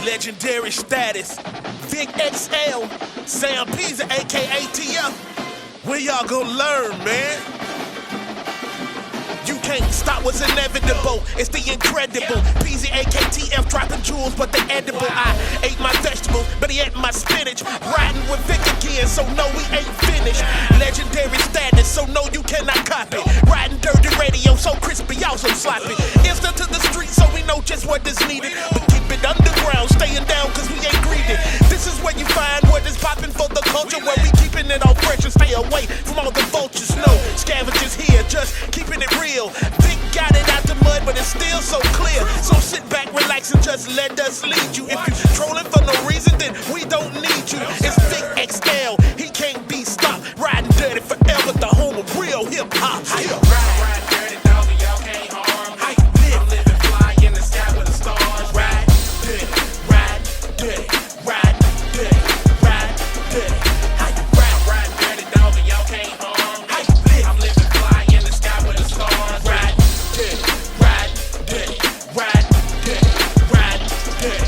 Legendary status. Vic XL, Sam Pisa, aka TF. When y'all gonna learn, man? You can't stop what's inevitable. It's the incredible. PZ, AKTF, dropping jewels, but they edible. I ate my vegetables, but he ate my spinach. Riding with Vic again, so no, we ain't finished. Legendary status, so no, you cannot copy. Riding dirty radio, so crispy, also sloppy. Instant to the street, so we know just what is needed. But keep it underground, staying down, cause we ain't greedy. This is where you find what is popping for the culture, where we keeping it all fresh and stay away from all the vultures. No scavengers here, just keeping it real. Vic got it out the mud, but it's still so clear. So sit back, relax, and just let us lead you. If you trolling for no reason, then we don't need you. It's Vic XL, he can't be stopped. Riding dirty forever, the home of real hip hop. Ride dirty, dog, y'all can't harm me. I'm living fly in the sky with the stars. Ride dirty, ride dirty, ride dirty, ride dirty. Ride dirty, dog, y'all can't harm me. I'm living fly in the sky with the stars. Ride dirty, ride dirty, ride dirty, ride dirty.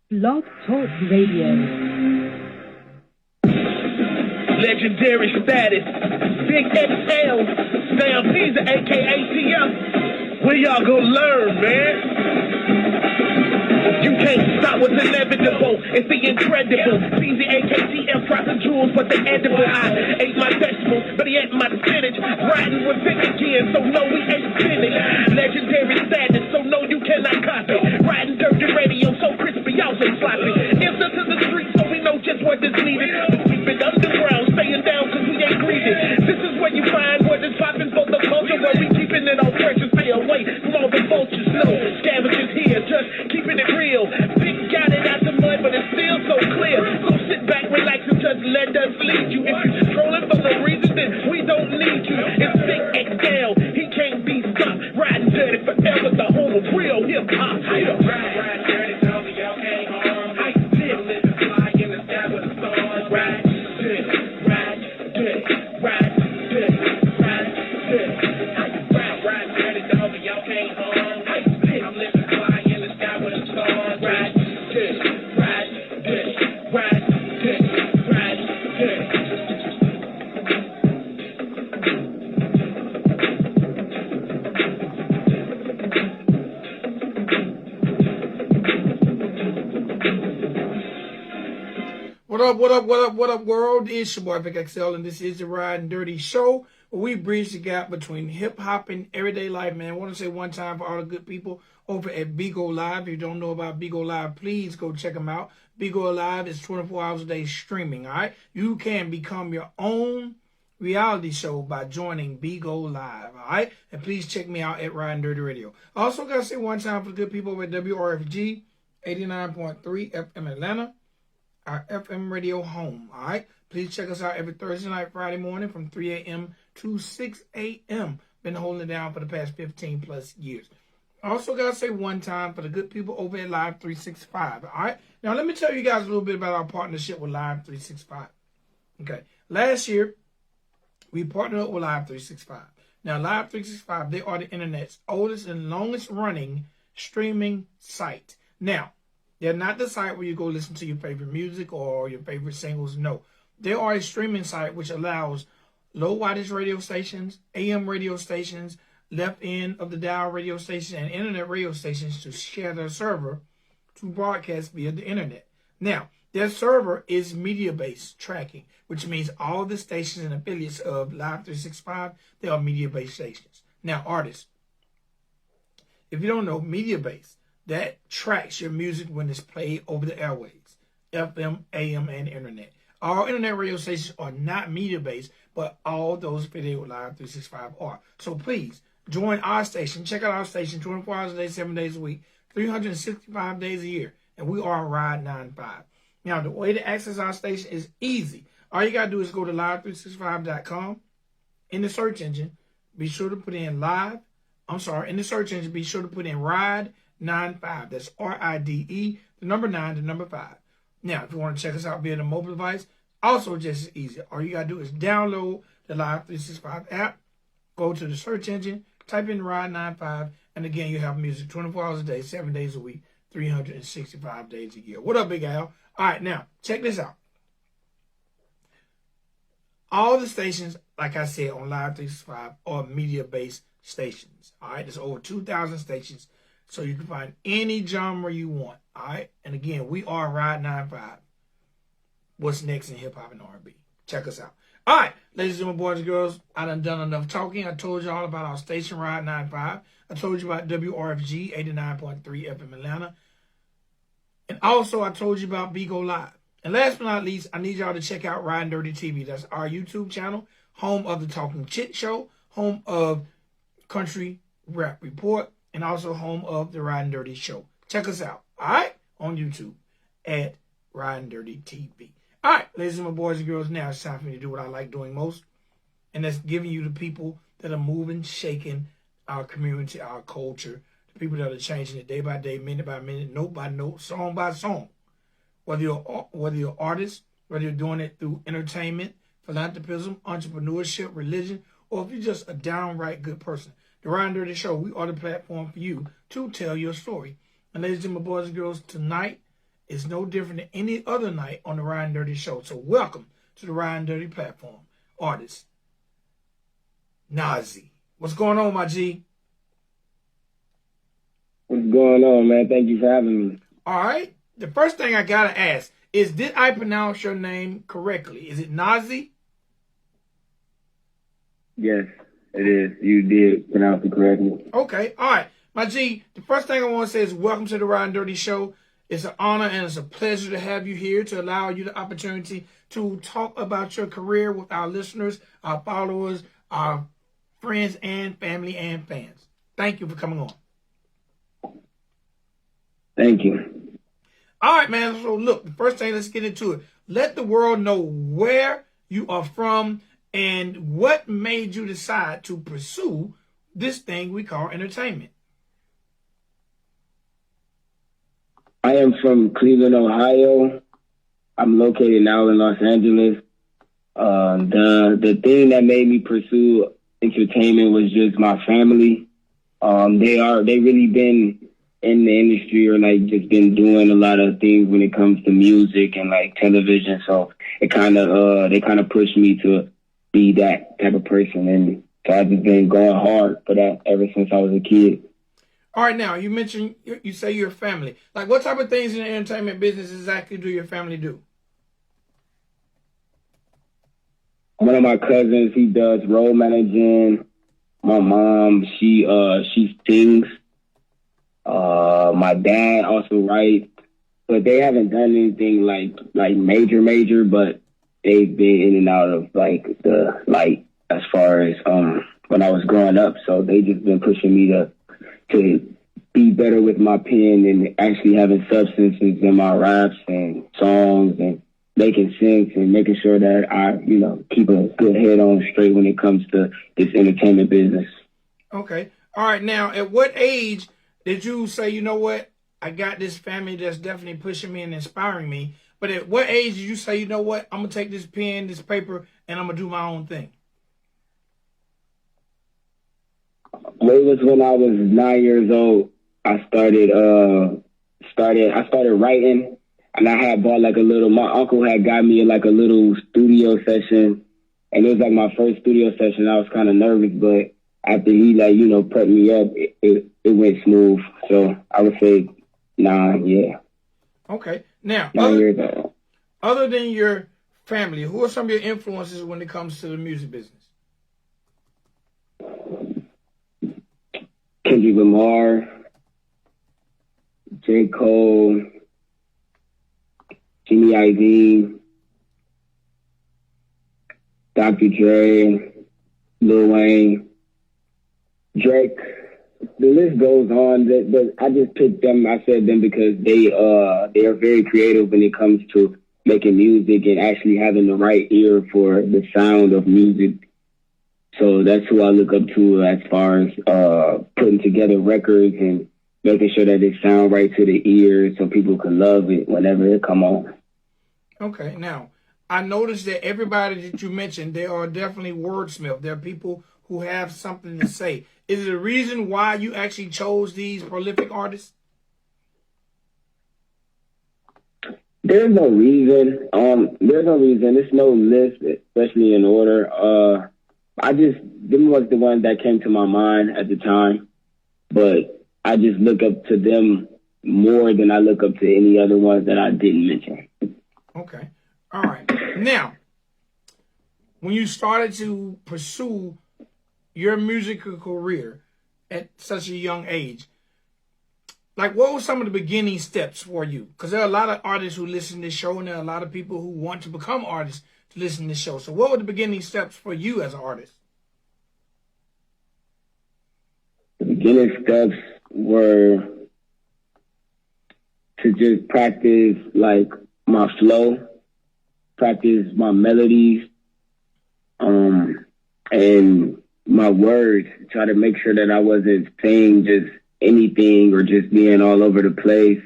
Blog Talk Radio. Legendary status. Big XL. Sam Pisa, aka TF. When y'all gonna learn, man? You can't stop what's inevitable. It's the incredible. PZ, AKTF, dropping jewels, but they edible. I ate my vegetables, but he ate my spinach. Riding with Vic again, so no, we ain't finished. Legendary status, so no, you cannot copy. Riding dirty radio, so crispy, also sloppy. Instant to the street, so we know just what is needed. But keep it underground, staying down, cause we ain't greedy. This is where you find what is popping for the culture, where we keeping it all fresh and stay away from all the vultures. No scavengers here, just keeping it real. Vic got it out the mud, but it's still so clear. So sit back, relax, and just let us lead you. If you trolling for no reason, then we don't need you. It's Vic XL, he can't be stopped. Riding dirty forever, the home of real hip hop. Ride dirty, dog, y'all can't harm me. I'm living fly in the sky with the stars. Ride dirty, ride dirty, ride dirty, ride dirty. Ride dirty, dog, y'all can't harm me. I'm living fly in the sky with the stars. Ride dirty, ride dirty, ride dirty, ride dirty. What up, world? It's your boy Vic XL, and this is the Riding Dirty Show, where we bridge the gap between hip-hop and everyday life, man. I want to say one time for all the good people over at Bigo Live. If you don't know about Bigo Live, please go check them out. Bigo Live is 24 hours a day streaming, all right? You can become your own reality show by joining Bigo Live, all right? And please check me out at Riding Dirty Radio. I also got to say one time for the good people over at WRFG 89.3 FM Atlanta, our FM radio home, all right? Please check us out every Thursday night, Friday morning from 3 a.m. to 6 a.m. Been holding it down for the past 15 plus years. I also got to say one time for the good people over at Live 365, all right? Now, let me tell you guys a little bit about our partnership with Live 365. Okay, last year, we partnered up with Live 365. Now, Live 365, they are the internet's oldest and longest running streaming site. Now, they're not the site where you go listen to your favorite music or your favorite singles. No, they are a streaming site which allows low wattage radio stations, AM radio stations, left end of the dial radio stations, and internet radio stations to share their server to broadcast via the internet. Now, their server is media-based tracking, which means all the stations and affiliates of Live 365, they are media-based stations. Now, artists, if you don't know, media-based, that tracks your music when it's played over the airwaves, FM, AM, and internet. All internet radio stations are not media-based, but all those affiliated with Live 365 are. So please, join our station. Check out our station 24 hours a day, 7 days a week, 365 days a year. And we are Ride 95. Now, the way to access our station is easy. All you got to do is go to live365.com. In the search engine, be sure to put in live. I'm sorry, in the search engine, be sure to put in RIDE95. That's RIDE, the number 9, the number 5. Now, if you want to check us out via the mobile device, also just as easy. All you got to do is download the Live 365 app, go to the search engine, type in RIDE95, and again, you have music 24 hours a day, 7 days a week, 365 days a year. What up, Big Al? All right, now, check this out. All the stations, like I said, on Live 365 are media-based stations. All right, there's over 2,000 stations, so you can find any genre you want. All right, and again, we are RIDE95. What's next in hip-hop and R&B? Check us out. All right, ladies and gentlemen, boys and girls, I done enough talking. I told you all about our station, RIDE95. I told you about WRFG 89.3 FM Atlanta. And also, I told you about Bigo Live. And last but not least, I need y'all to check out Riding Dirty TV. That's our YouTube channel, home of the Talking Chit Show, home of Country Rap Report, and also home of the Riding Dirty Show. Check us out, all right, on YouTube at Riding Dirty TV. All right, ladies and my boys and girls, now it's time for me to do what I like doing most, and that's giving you the people that are moving, shaking our community, our culture, the people that are changing it day by day, minute by minute, note by note, song by song. Whether you're an artist, whether you're doing it through entertainment, philanthropism, entrepreneurship, religion, or if you're just a downright good person. The Riding Dirty Show, we are the platform for you to tell your story. And ladies and my boys and girls, tonight is no different than any other night on the Riding Dirty Show. So welcome to the Riding Dirty platform. Artist, Nahzzy. What's going on, my G? What's going on, man? Thank you for having me. All right. The first thing I got to ask is, did I pronounce your name correctly? Is it Nahzzy? Yes, it is. You did pronounce it correctly. Okay. All right. My G, the first thing I want to say is welcome to the Riding Dirty Show. It's an honor and it's a pleasure to have you here, to allow you the opportunity to talk about your career with our listeners, our followers, our friends and family and fans. Thank you for coming on. Thank you. All right, man. So look, the first thing, let's get into it. Let the world know where you are from and what made you decide to pursue this thing we call entertainment. I am from Cleveland, Ohio. I'm located now in Los Angeles. The thing that made me pursue entertainment was just my family. They really been in the industry, or like just been doing a lot of things when it comes to music and like television. So it they kind of pushed me to be that type of person, and so I've just been going hard for that ever since I was a kid. All right, now you mentioned you say your family. Like, what type of things in the entertainment business exactly do your family do? One of my cousins, he does road managing. My mom, she sings. My dad also writes, but they haven't done anything like major, but they've been in and out of like the light as far as when I was growing up. So they just been pushing me to be better with my pen and actually having substances in my raps and songs and making sense and making sure that I, keep a good head on straight when it comes to this entertainment business. Okay. All right. Now, at what age did you say, you know what, I got this family that's definitely pushing me and inspiring me? But at what age did you say, you know what, I'm going to take this pen, this paper, and I'm going to do my own thing? Well, it was when I was 9 years old. I started writing, and I had bought my uncle had got me like a little studio session, and it was like my first studio session. I was kind of nervous, but after he prepped me up, it went smooth. So I would say 9, yeah. Okay. Now, 9 years old. Other than your family, who are some of your influences when it comes to the music business? Kendrick Lamar, J. Cole, Jimmy Iovine, Dr. Dre, Lil Wayne, Drake. The list goes on. But I just picked them. I said them because they are very creative when it comes to making music and actually having the right ear for the sound of music. So that's who I look up to as far as putting together records and making sure that it sound right to the ears so people can love it whenever it come on. Okay, now, I noticed that everybody that you mentioned, they are definitely wordsmiths. They're people who have something to say. Is there a reason why you actually chose these prolific artists? There's no reason. There's no reason. There's no list, especially in order. Them was the ones that came to my mind at the time, but I just look up to them more than I look up to any other ones that I didn't mention. Okay. All right. Now, when you started to pursue your musical career at such a young age, like, what were some of the beginning steps for you? Because there are a lot of artists who listen to this show, and there are a lot of people who want to become artists to listen to this show. So what were the beginning steps for you as an artist? The beginning steps were to just practice, like, my flow, practice my melodies, and my words, try to make sure that I wasn't saying just anything or just being all over the place.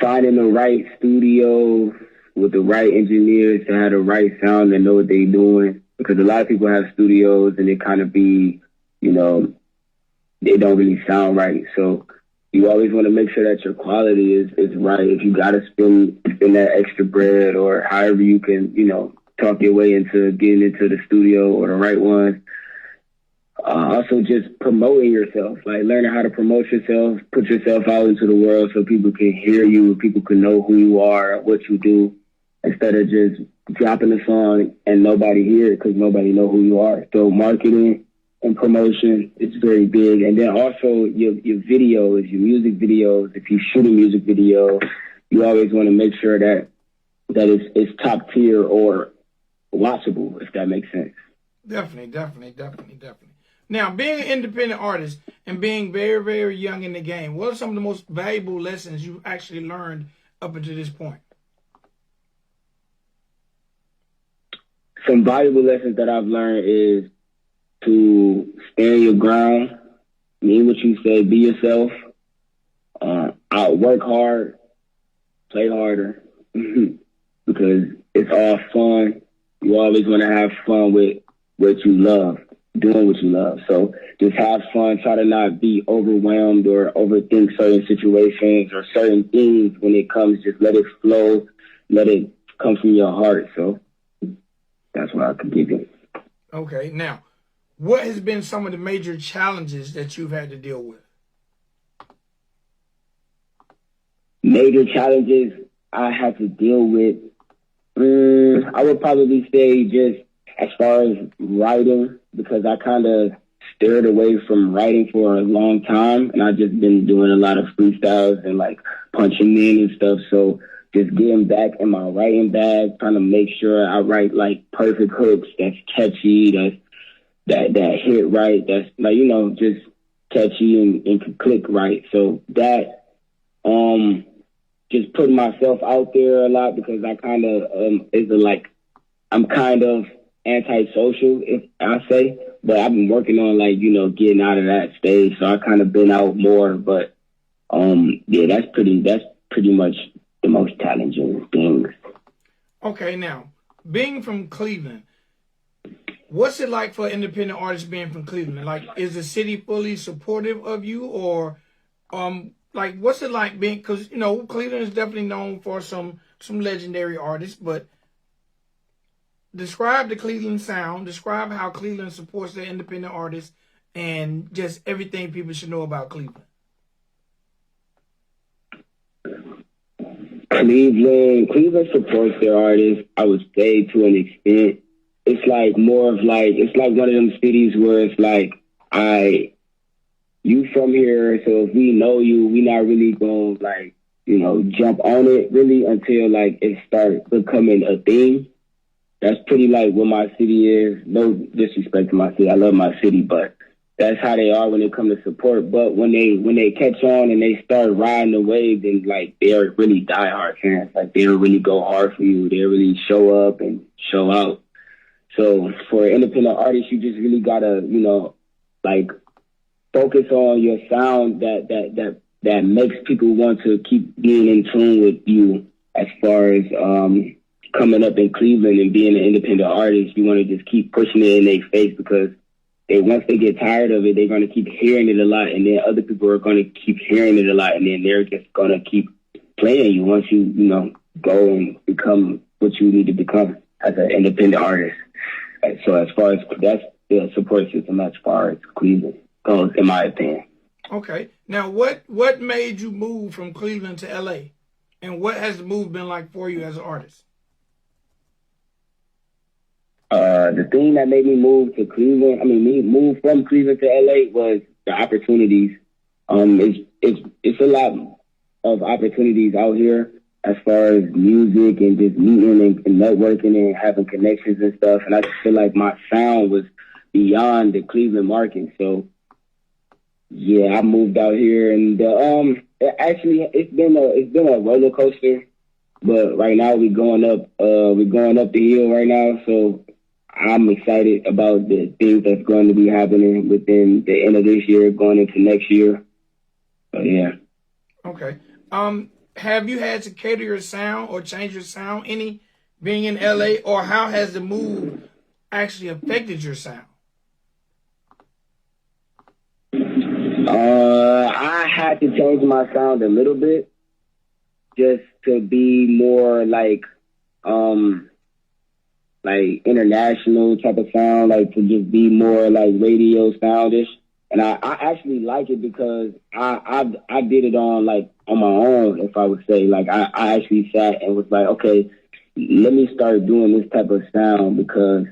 Finding the right studio with the right engineers to have the right sound and know what they're doing. Because a lot of people have studios and it kind of be, they don't really sound right. So you always want to make sure that your quality is right. If you got to spend that extra bread or however you can, talk your way into getting into the studio or the right one. Also just promoting yourself, like learning how to promote yourself, put yourself out into the world so people can hear you, people can know who you are, what you do, instead of just dropping a song and nobody hear it because nobody know who you are. So marketing and promotion is very big. And then also your videos, your music videos. If you shoot a music video, you always want to make sure that it's top tier or watchable, if that makes sense. Definitely. Now, being an independent artist and being very, very young in the game, what are some of the most valuable lessons you've actually learned up until this point? Some valuable lessons that I've learned is to stand your ground, mean what you say, be yourself, work hard, play harder, because it's all fun. You always want to have fun with what you love, doing what you love. So just have fun. Try to not be overwhelmed or overthink certain situations or certain things when it comes. Just let it flow. Let it come from your heart. So that's what I could give you. Okay. Now, what has been some of the major challenges that you've had to deal with? Major challenges I had to deal with, I would probably say just as far as writing, because I kind of steered away from writing for a long time, and I've just been doing a lot of freestyles and like punching in and stuff. So just getting back in my writing bag, trying to make sure I write like perfect hooks that's catchy, that hit right, that's like, just catchy and can click right. So that, just putting myself out there a lot, because I kind of, I'm kind of antisocial, if I say, but I've been working on getting out of that stage. So I kind of been out more, but that's pretty much the most challenging things. Okay, now being from Cleveland, what's it like for an independent artist being from Cleveland? Like, is the city fully supportive of you, or what's it like being? Because Cleveland is definitely known for some legendary artists, but describe the Cleveland sound. Describe how Cleveland supports their independent artists and just everything people should know about Cleveland. Cleveland supports their artists, I would say, to an extent. It's like more of it's like one of them cities where it's like, you from here, so if we know you, we not really gonna jump on it really until it starts becoming a thing. That's pretty what my city is. No disrespect to my city. I love my city, but that's how they are when it comes to support. But when they catch on and they start riding the wave, then they're really diehard fans. They'll really go hard for you. They'll really show up and show out. So for independent artists, you just really gotta, like focus on your sound that makes people want to keep being in tune with you as far as coming up in Cleveland and being an independent artist. You want to just keep pushing it in their face because once they get tired of it, they're going to keep hearing it a lot, and then other people are going to keep hearing it a lot, and then they're just going to keep playing you once you go and become what you need to become as an independent artist. And so as far as that's the support system as far as Cleveland goes, in my opinion. Okay. Now, what made you move from Cleveland to LA? And what has the move been like for you as an artist? The thing that made me move to Cleveland, move from Cleveland to LA was the opportunities. It's a lot of opportunities out here as far as music and just meeting and networking and having connections and stuff. And I just feel like my sound was beyond the Cleveland market. So yeah, I moved out here, and it's been a roller coaster, but right now we're going up the hill right now. So I'm excited about the things that's going to be happening within the end of this year, going into next year. So yeah. Okay. Have you had to cater your sound or change your sound any being in LA, or how has the move actually affected your sound? I had to change my sound a little bit just to be more like international type of sound, like to just be more like radio soundish. And I actually like it because I did it on my own, if I would say. Like I actually sat and was like, okay, let me start doing this type of sound because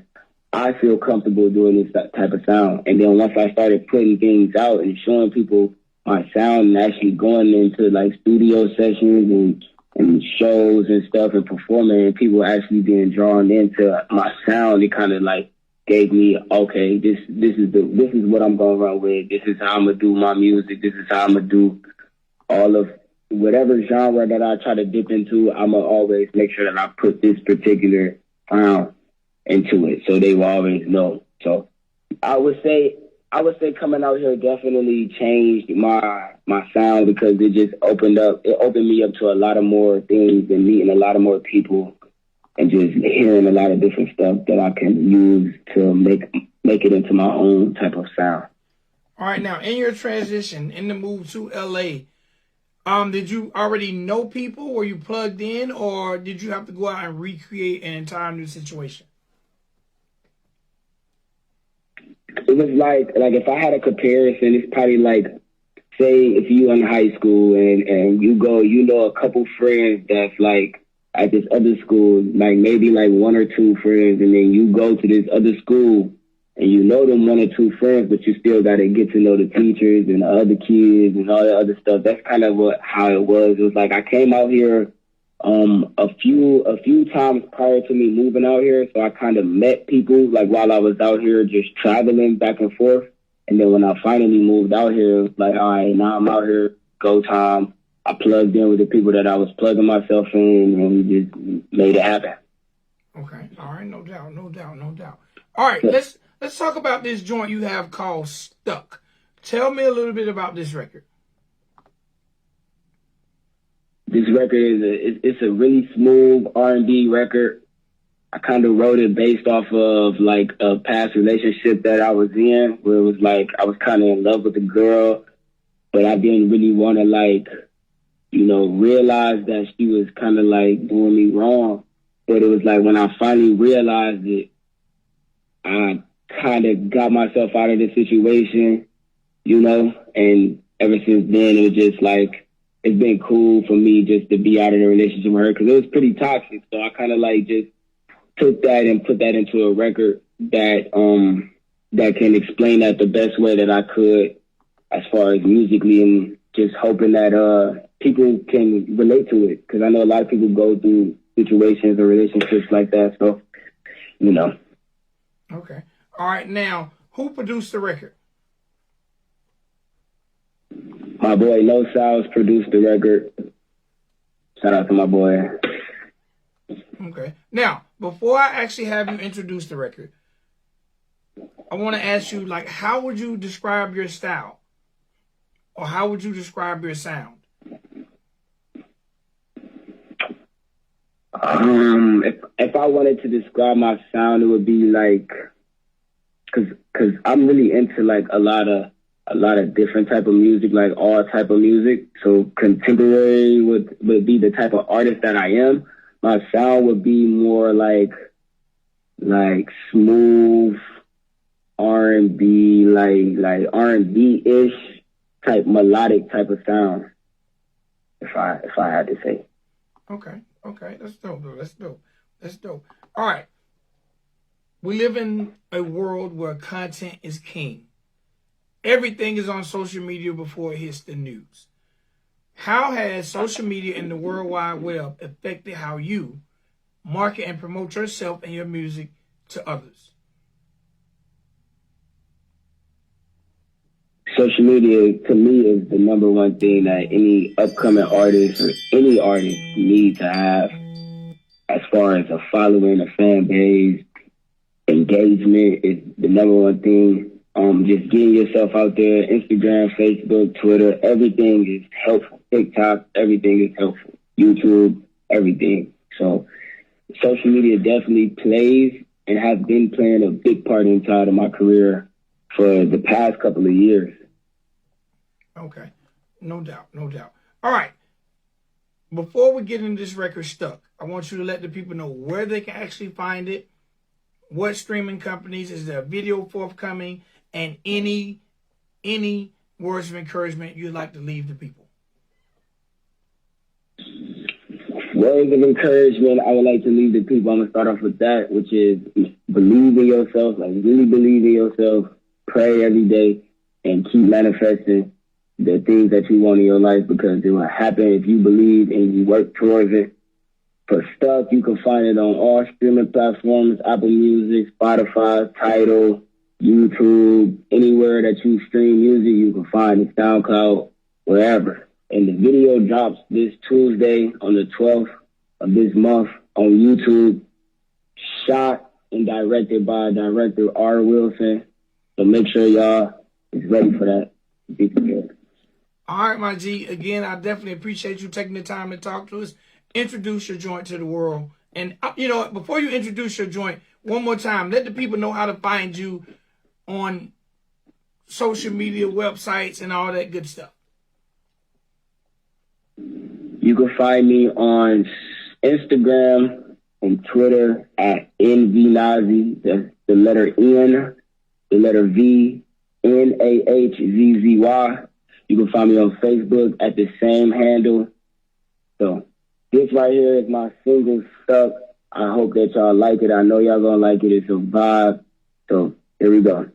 I feel comfortable doing this type of sound. And then once I started putting things out and showing people my sound and actually going into like studio sessions and shows and stuff and performing and people actually being drawn into my sound, it kind of like gave me, okay, this is what I'm going to run with. This is how I'm going to do my music. This is how I'm going to do all of whatever genre that I try to dip into. I'm going to always make sure that I put this particular sound into it, so they will always know. So I would say coming out here definitely changed my sound because it just opened me up to a lot of more things and meeting a lot of more people and just hearing a lot of different stuff that I can use to make it into my own type of sound. All right, now in your transition, in the move to LA, did you already know people? Were you plugged in, or did you have to go out and recreate an entire new situation? It was like if I had a comparison, it's probably like, say if you in high school and you go, a couple friends that's like at this other school, like maybe like one or two friends, and then you go to this other school and you know them one or two friends, but you still got to get to know the teachers and the other kids and all the other stuff. That's kind of how it was. It was like I came out here a few times prior to me moving out here, so I kind of met people like while I was out here just traveling back and forth. And then when I finally moved out here, it was like, all right, now I'm out here, go time. I plugged in with the people that I was plugging myself in, and we just made it happen. Okay, all right, no doubt. All right, let's talk about this joint you have called Stuck. Tell me a little bit about this record. This record it's a really smooth R&B record. I kind of wrote it based off of like a past relationship that I was in, where it was like I was kind of in love with a girl, but I didn't really want to realize that she was kind of like doing me wrong. But it was like when I finally realized it, I kind of got myself out of the situation, and ever since then it was just like, it's been cool for me just to be out of the relationship with her because it was pretty toxic. So I kind of like just took that and put that into a record that can explain that the best way that I could as far as musically, and just hoping that people can relate to it because I know a lot of people go through situations or relationships like that. So, Okay. All right. Now, who produced the record? My boy Nahzzy produced the record. Shout out to my boy. Okay. Now, before I actually have you introduce the record, I want to ask you, like, how would you describe your style? Or how would you describe your sound? If I wanted to describe my sound, it would be like, cause I'm really into like a lot of different type of music, like all type of music. So contemporary would be the type of artist that I am. My sound would be more like smooth R&B, like R&B ish type melodic type of sound. If I had to say. Okay, that's dope, though. That's dope. All right. We live in a world where content is king. Everything is on social media before it hits the news. How has social media and the World Wide Web affected how you market and promote yourself and your music to others? Social media, to me, is the number one thing that any upcoming artist or any artist need to have as far as a following, a fan base, engagement is the number one thing. Just getting yourself out there, Instagram, Facebook, Twitter, everything is helpful. TikTok, everything is helpful. YouTube, everything. So social media definitely plays and has been playing a big part inside of my career for the past couple of years. Okay. No doubt. All right. Before we get into this record Stuck, I want you to let the people know where they can actually find it, what streaming companies, is there a video forthcoming, and any words of encouragement you'd like to leave the people. Words of encouragement I would like to leave the people. I'm going to start off with that, which is believe in yourself, like really believe in yourself, pray every day, and keep manifesting the things that you want in your life, because it will happen if you believe and you work towards it. For Stuck, you can find it on all streaming platforms, Apple Music, Spotify, Tidal, YouTube, anywhere that you stream music, you can find it, SoundCloud, wherever. And the video drops this Tuesday on the 12th of this month on YouTube, shot and directed by director R. Wilson. So make sure y'all is ready for that. Be prepared. All right, my G. Again, I definitely appreciate you taking the time to talk to us. Introduce your joint to the world. And, you know, before you introduce your joint, one more time, let the people know how to find you on social media, websites, and all that good stuff. You can find me on Instagram and Twitter at NV That's the letter N, the letter V, NAHZZY. You can find me on Facebook at the same handle. So this right here is my single Stuck. I hope that y'all like it. I know y'all gonna like it. It's a vibe. So here we go.